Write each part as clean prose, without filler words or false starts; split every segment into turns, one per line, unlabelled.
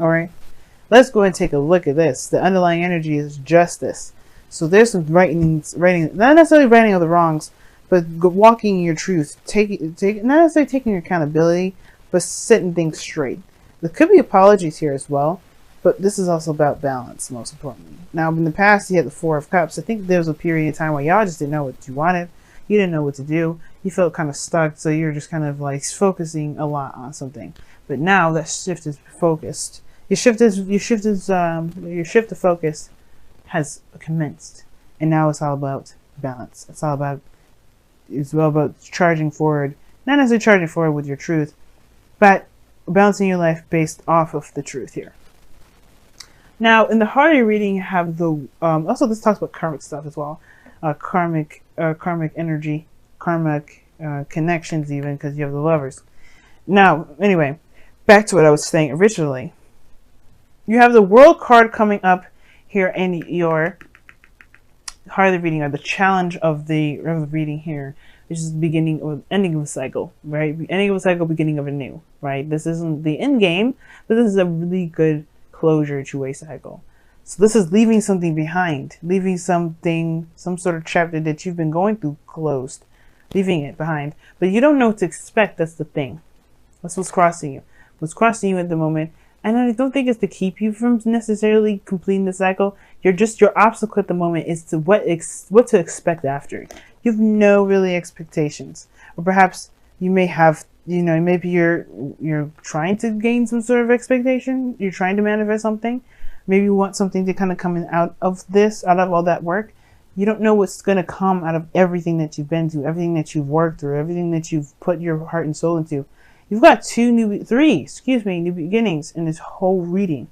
All right, let's go and take a look at this. The underlying energy is justice. So there's some writing, not necessarily righting of the wrongs, but walking your truth, not necessarily taking accountability, but setting things straight. There could be apologies here as well, but this is also about balance, most importantly. Now, in the past, you had the Four of Cups. I think there was a period of time where y'all just didn't know what you wanted. You didn't know what to do. You felt kind of stuck, so you're just kind of like focusing a lot on something. But now that shift is focused. Your shift of focus has commenced, and now it's all about balance. It's all about charging forward, not necessarily charging forward with your truth, but balancing your life based off of the truth here. Now, in the heart of your reading, you have the also this talks about karmic stuff as well, karmic energy, karmic connections, even because you have the Lovers. Now, anyway, back to what I was saying originally. You have the World card coming up here in your heart of the reading, or the challenge of the reading here, which is the beginning or ending of a cycle, right? Ending of a cycle, beginning of a new, right? This isn't the end game, but this is a really good closure to a cycle. So this is leaving something behind, leaving something, some sort of chapter that you've been going through closed, leaving it behind. But you don't know what to expect. That's the thing. That's what's crossing you. What's crossing you at the moment. And I don't think it's to keep you from necessarily completing the cycle. Your obstacle at the moment is to what to expect after. You have no really expectations, or perhaps you may have, maybe you're trying to gain some sort of expectation. You're trying to manifest something. Maybe you want something to kind of come out of all that work. You don't know what's going to come out of everything that you've been through, everything that you've worked through, everything that you've put your heart and soul into. You've got three new beginnings in this whole reading.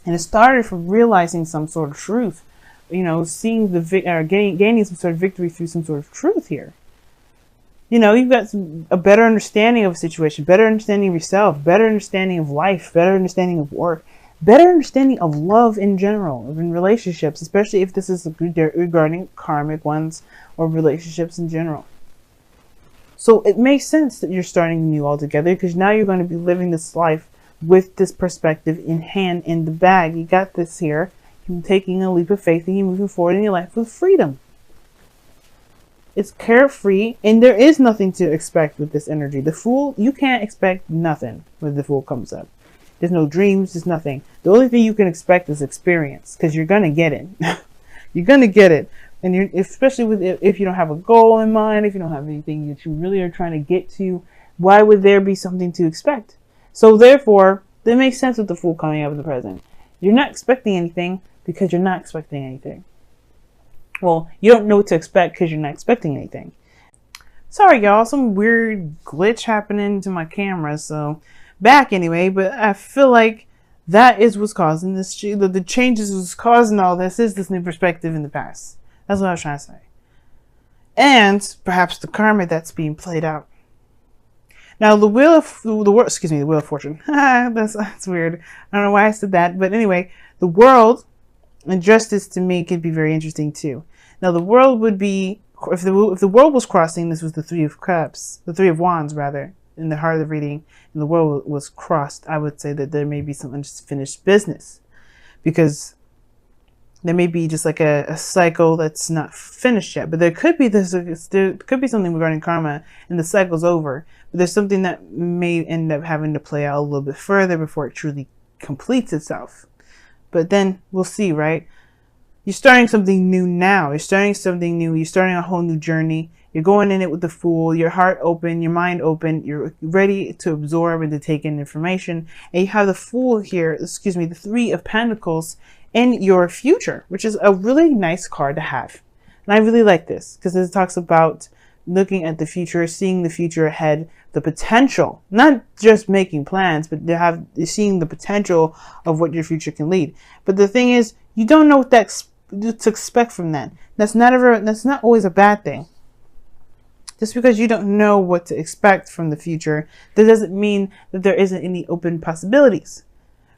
And it started from realizing some sort of truth, seeing gaining some sort of victory through some sort of truth here. You've got a better understanding of a situation, better understanding of yourself, better understanding of life, better understanding of work, better understanding of love in general, in relationships, especially if this is regarding karmic ones or relationships in general. So it makes sense that you're starting new altogether, because now you're going to be living this life with this perspective in hand, in the bag. You got this here. You're taking a leap of faith and you're moving forward in your life with freedom. It's carefree, and there is nothing to expect with this energy. The Fool, you can't expect nothing when the Fool comes up. There's no dreams, there's nothing. The only thing you can expect is experience, because you're going to get it. You're going to get it. And especially if you don't have a goal in mind, if you don't have anything that you really are trying to get to, why would there be something to expect? So therefore, that makes sense with the Fool coming up in the present. You're not expecting anything because you're not expecting anything. Well, you don't know what to expect because you're not expecting anything. Sorry, y'all, some weird glitch happening to my camera, so back anyway, but I feel like that is what's causing this. The changes was causing all this is this new perspective in the past. That's what I was trying to say. And perhaps the karma that's being played out. Now, the Wheel of Fortune. that's weird. I don't know why I said that, but anyway, the World and Justice to me could be very interesting too. Now, the World would be, if the World was crossing, this was the Three of Cups, the Three of Wands rather, in the heart of the reading, and the World was crossed. I would say that there may be some unfinished business, because there may be just like a cycle that's not finished yet, but there could be something regarding karma and the cycle's over, but there's something that may end up having to play out a little bit further before it truly completes itself. But then we'll see, right? You're starting something new now. You're starting something new. You're starting a whole new journey. You're going in it with the Fool, your heart open, your mind open. You're ready to absorb and to take in information. And you have the Fool here, the Three of Pentacles in your future, which is a really nice card to have. And I really like this because it talks about looking at the future, seeing the future ahead, the potential, not just making plans, but seeing the potential of what your future can lead. But the thing is, you don't know what to expect from that. That's not always a bad thing. Just because you don't know what to expect from the future, that doesn't mean that there isn't any open possibilities.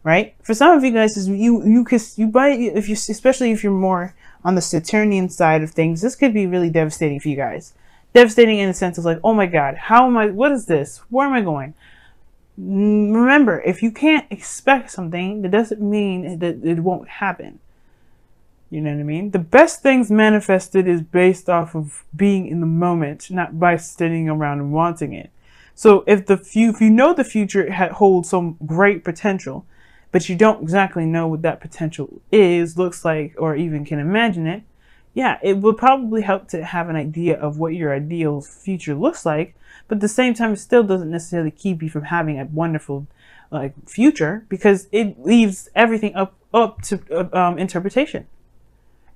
Right? For some of you guys, especially if you're more on the Saturnian side of things, this could be really devastating for you guys. Devastating in the sense of like, oh my God, what is this? Where am I going? Remember, if you can't expect something, that doesn't mean that it won't happen. You know what I mean? The best things manifested is based off of being in the moment, not by sitting around and wanting it. So if you know the future holds some great potential, but you don't exactly know what that potential is, looks like, or even can imagine it, yeah, it would probably help to have an idea of what your ideal future looks like. But at the same time, it still doesn't necessarily keep you from having a wonderful future, because it leaves everything up to interpretation.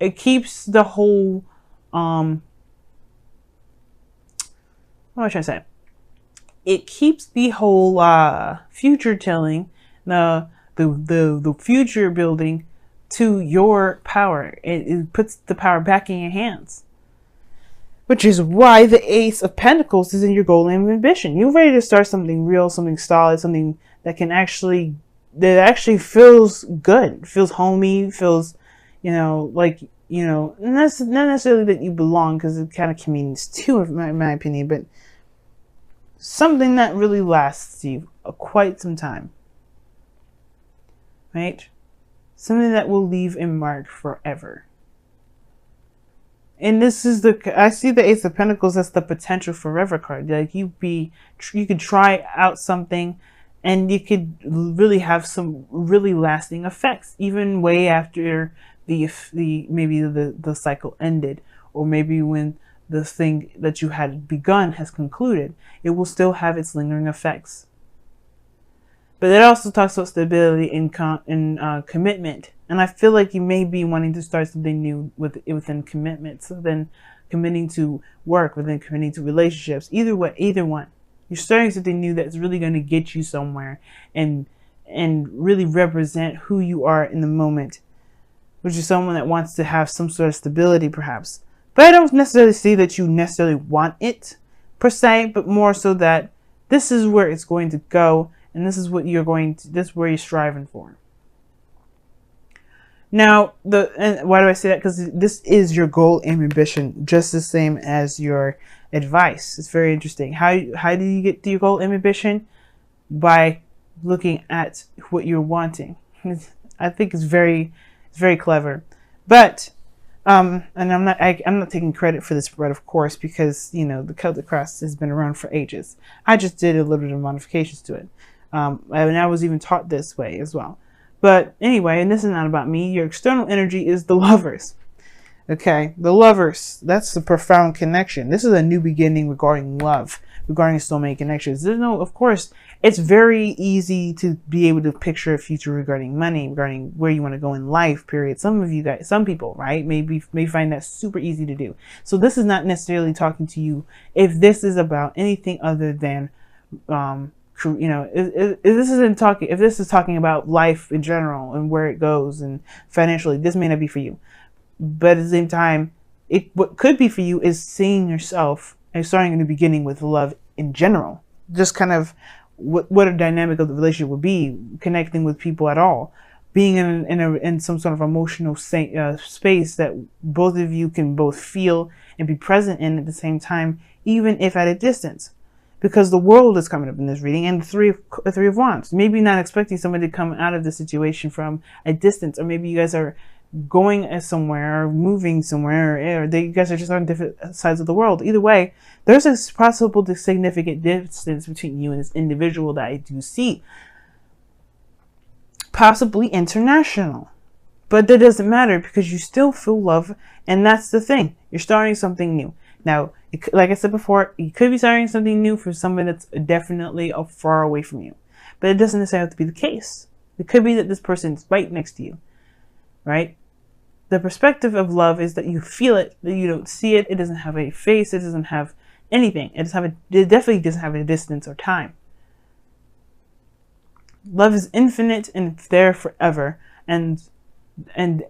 It keeps the whole what am I trying to say? It keeps the whole future telling, the future building to your power. It puts the power back in your hands. Which is why the Ace of Pentacles is in your goal and ambition. You're ready to start something real, something solid, something that actually feels good, feels homey, feels, like, not necessarily that you belong, because it kind of means too, in my opinion, but something that really lasts you quite some time, right? Something that will leave a mark forever. And this is I see the Ace of Pentacles as the potential forever card. Like you could try out something and you could really have some really lasting effects, even way after maybe the cycle ended, or maybe when the thing that you had begun has concluded, it will still have its lingering effects. But it also talks about stability and commitment. And I feel like you may be wanting to start something new within commitment. So then committing to work, within committing to relationships, either one. You're starting something new that's really going to get you somewhere and really represent who you are in the moment, which is someone that wants to have some sort of stability perhaps. But I don't necessarily see that you necessarily want it per se, but more so that this is where it's going to go. And this is what this is where you're striving for. Now, and why do I say that? Because this is your goal and ambition, just the same as your advice. It's very interesting. How do you get to your goal and ambition? By looking at what you're wanting. I think it's very clever. But and I'm not taking credit for this spread, of course, because the Celtic cross has been around for ages. I just did a little bit of modifications to it. And I was even taught this way as well. But anyway, and this is not about me. Your external energy is the Lovers. Okay, the Lovers. That's the profound connection. This is a new beginning regarding love, regarding soulmate connections. Of course, it's very easy to be able to picture a future regarding money, regarding where you want to go in life, period. Some people, right, may find that super easy to do. So this is not necessarily talking to you if this is about anything other than if this is talking about life in general and where it goes and financially, this may not be for you. But at the same time, what could be for you is seeing yourself and starting a new beginning with love in general. Just kind of what a dynamic of the relationship would be, connecting with people at all, being in some sort of emotional space that both of you can both feel and be present in at the same time, even if at a distance. Because the world is coming up in this reading, and the three of Wands. Maybe not expecting somebody to come out of the situation from a distance, or maybe you guys are going somewhere or moving somewhere, or you guys are just on different sides of the world. Either way, there's a possible significant distance between you and this individual that I do see. Possibly international. But that doesn't matter, because you still feel love, and that's the thing. You're starting something new. Now, like I said before, you could be starting something new for somebody that's definitely far away from you. But it doesn't necessarily have to be the case. It could be that this person's right next to you, right? The perspective of love is that you feel it, that you don't see it. It doesn't have a face. It doesn't have anything. It definitely doesn't have a distance or time. Love is infinite and there forever. And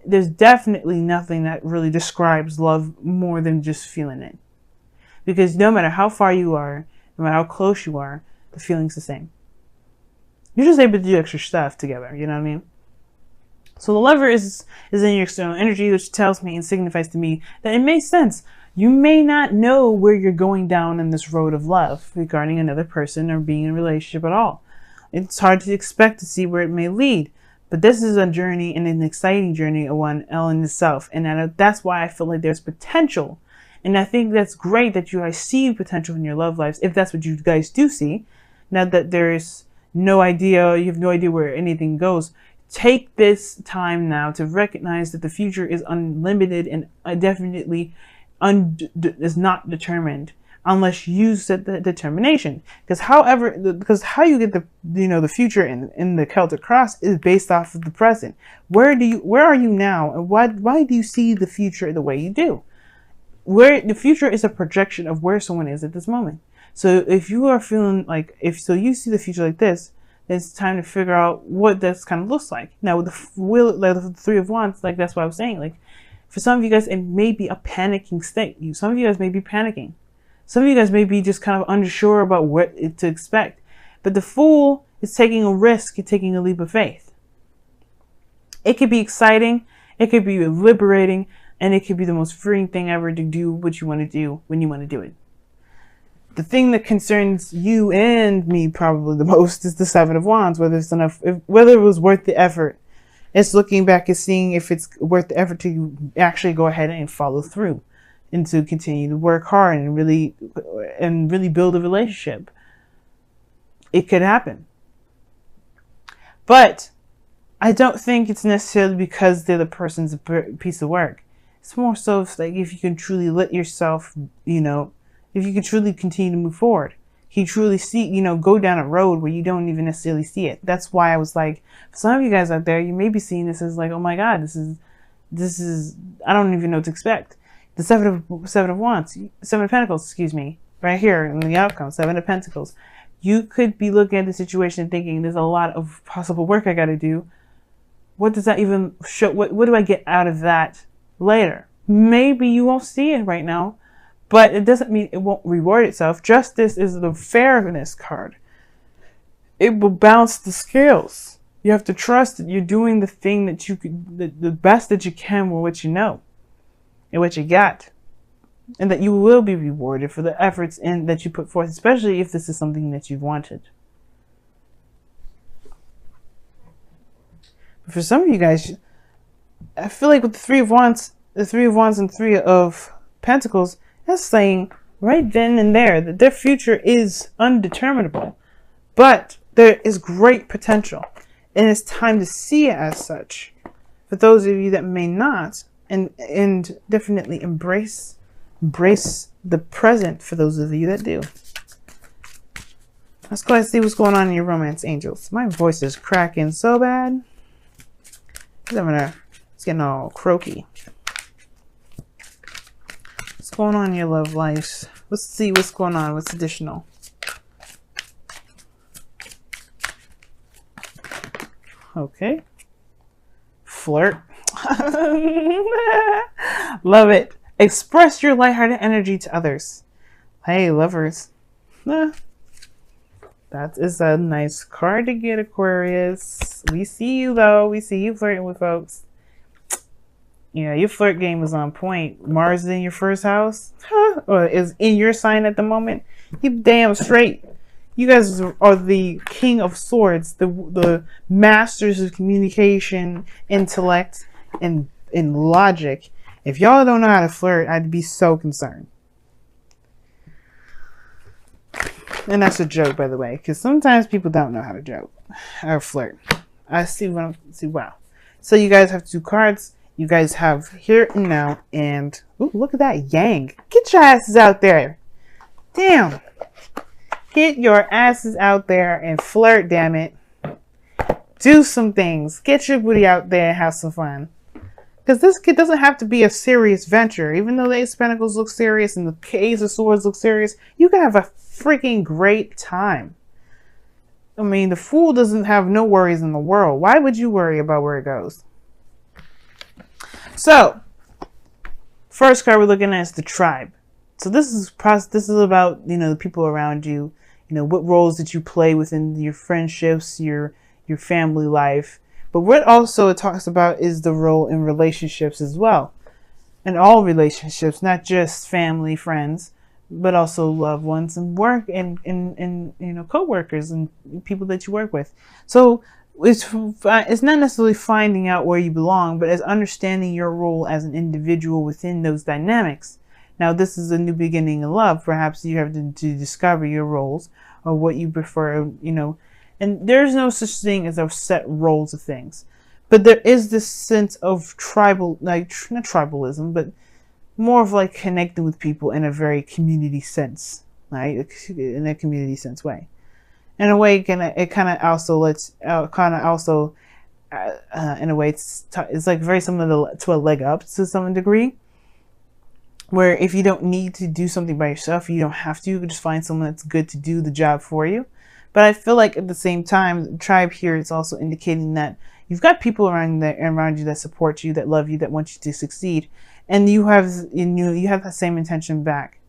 there's definitely nothing that really describes love more than just feeling it. Because no matter how far you are, no matter how close you are, the feeling's the same. You're just able to do extra stuff together, you know what I mean? So the Lover is in your external energy, which tells me and signifies to me that it makes sense. You may not know where you're going down in this road of love regarding another person or being in a relationship at all. It's hard to expect to see where it may lead. But this is a journey, and an exciting journey of one in itself. And that's why I feel like there's potential. And I think that's great that you guys see potential in your love lives, if that's what you guys do see. Now that there's no idea, you have no idea where anything goes. Take this time now to recognize that the future is unlimited and definitely is not determined unless you set the determination. Because how you get the future in the Celtic cross is based off of the present. Where are you now, and why do you see the future the way you do? Where the future is a projection of where someone is at this moment. So if you are feeling like you see the future like this, it's time to figure out what this kind of looks like. Now with the Three of Wands, like that's what I was saying. Like for some of you guys, it may be a panicking state. Some of you guys may be panicking. Some of you guys may be just kind of unsure about what to expect. But the Fool is taking a risk and taking a leap of faith. It could be exciting. It could be liberating. And it could be the most freeing thing ever to do what you want to do when you want to do it. The thing that concerns you and me probably the most is the Seven of Wands, whether it was worth the effort. It's looking back and seeing if it's worth the effort to actually go ahead and follow through and to continue to work hard and really build a relationship. It could happen. But I don't think it's necessarily because the other person's a piece of work. It's more so like if you can truly let yourself, if you can truly continue to move forward, you truly see, go down a road where you don't even necessarily see it. That's why I was like, for some of you guys out there, you may be seeing this as like, oh my God, this is, I don't even know what to expect. The Seven of Wands, Seven of Pentacles, excuse me, right here in the outcome, Seven of Pentacles. You could be looking at the situation thinking there's a lot of possible work I got to do. What does that even show? What do I get out of that later? Maybe you won't see it right now. But it doesn't mean it won't reward itself. Justice is the fairness card. It will balance the scales. You have to trust that you're doing the thing that the best that you can with what you know and what you got. And that you will be rewarded for the efforts that you put forth, especially if this is something that you've wanted. But for some of you guys, I feel like with the Three of Wands and Three of Pentacles, that's saying right then and there that their future is undeterminable, but there is great potential, and it's time to see it as such. For those of you that may not, and definitely embrace the present. For those of you that do, let's go ahead and see what's going on in your romance, angels. My voice is cracking so bad. It's getting all croaky. What's going on in your love lives? Let's see what's going on. What's additional? Okay. Flirt. Love it. Express your lighthearted energy to others. Hey, lovers. That is a nice card to get, Aquarius. We see you, though. We see you flirting with folks. Yeah, your flirt game is on point. Mars is in your first house, or is in your sign at the moment. You damn straight. You guys are the King of Swords, the masters of communication, intellect, and logic. If y'all don't know how to flirt, I'd be so concerned. And that's a joke, by the way, because sometimes people don't know how to joke or flirt. I see. Wow. So you guys have two cards. You guys have here and now, and ooh, look at that yang. Get your asses out there. Damn. Get your asses out there and flirt, damn it. Do some things. Get your booty out there and have some fun. Because this kid doesn't have to be a serious venture. Even though the Ace of Pentacles look serious and the Ace of Swords look serious, you can have a freaking great time. I mean, the Fool doesn't have no worries in the world. Why would you worry about where it goes? So, first card we're looking at is the Tribe. So this is about, the people around you. What roles did you play within your friendships, your family life. But what also it talks about is the role in relationships as well. In all relationships, not just family, friends, but also loved ones and work and you know, co-workers and people that you work with. So it's not necessarily finding out where you belong, but as understanding your role as an individual within those dynamics. Now, this is a new beginning in love. Perhaps you have to discover your roles or what you prefer, you know, and there's no such thing as a set roles of things. But there is this sense of tribal, like, not tribalism, but more of like connecting with people in a very community sense, right? In a community sense way. In a way, it kind of also lets, in a way, it's like very similar to a leg up to some degree, where if you don't need to do something by yourself, you don't have to. You can just find someone that's good to do the job for you. But I feel like at the same time, the tribe here is also indicating that you've got people around you that support you, that love you, that want you to succeed, and you have that same intention back.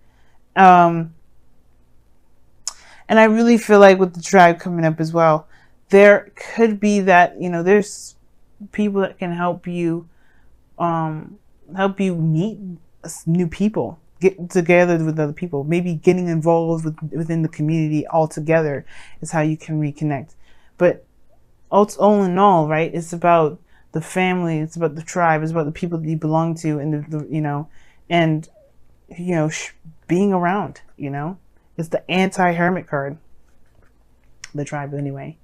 And I really feel like with the tribe coming up as well, there could be that, you know, there's people that can help you meet new people, get together with other people, maybe getting involved within the community altogether is how you can reconnect. But all in all, right, it's about the family, it's about the tribe, it's about the people that you belong to, and you know, and you know, being around, you know. It's the anti-hermit card, the tribe anyway.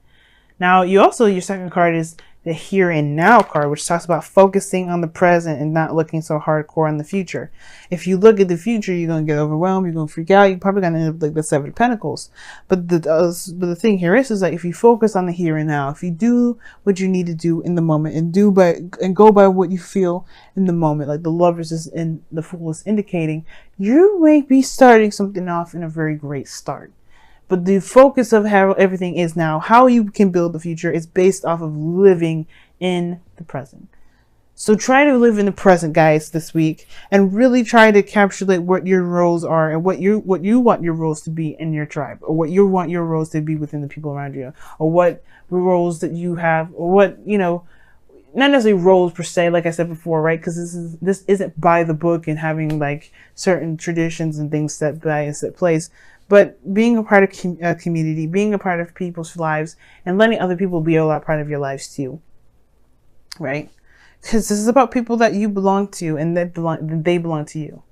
Now, your second card is the here and now card, which talks about focusing on the present and not looking so hardcore on the future. If you look at the future, you're going to get overwhelmed, you're going to freak out, you're probably going to end up like the Seven of Pentacles. But the thing here is like, if you focus on the here and now, if you do what you need to do in the moment and go by what you feel in the moment, like the Lovers is in the Fool is indicating, you may be starting something off in a very great start. But the focus of how everything is now, how you can build the future, is based off of living in the present. So try to live in the present, guys, this week, and really try to encapsulate what your roles are and what you want your roles to be in your tribe, or what you want your roles to be within the people around you, or what roles that you have, or what, you know, not necessarily roles per se, like I said before, right? Because this isn't by the book and having like certain traditions and things set by a set place. But being a part of a community, being a part of people's lives, and letting other people be a part of your lives too, right? Because this is about people that you belong to and they belong to you.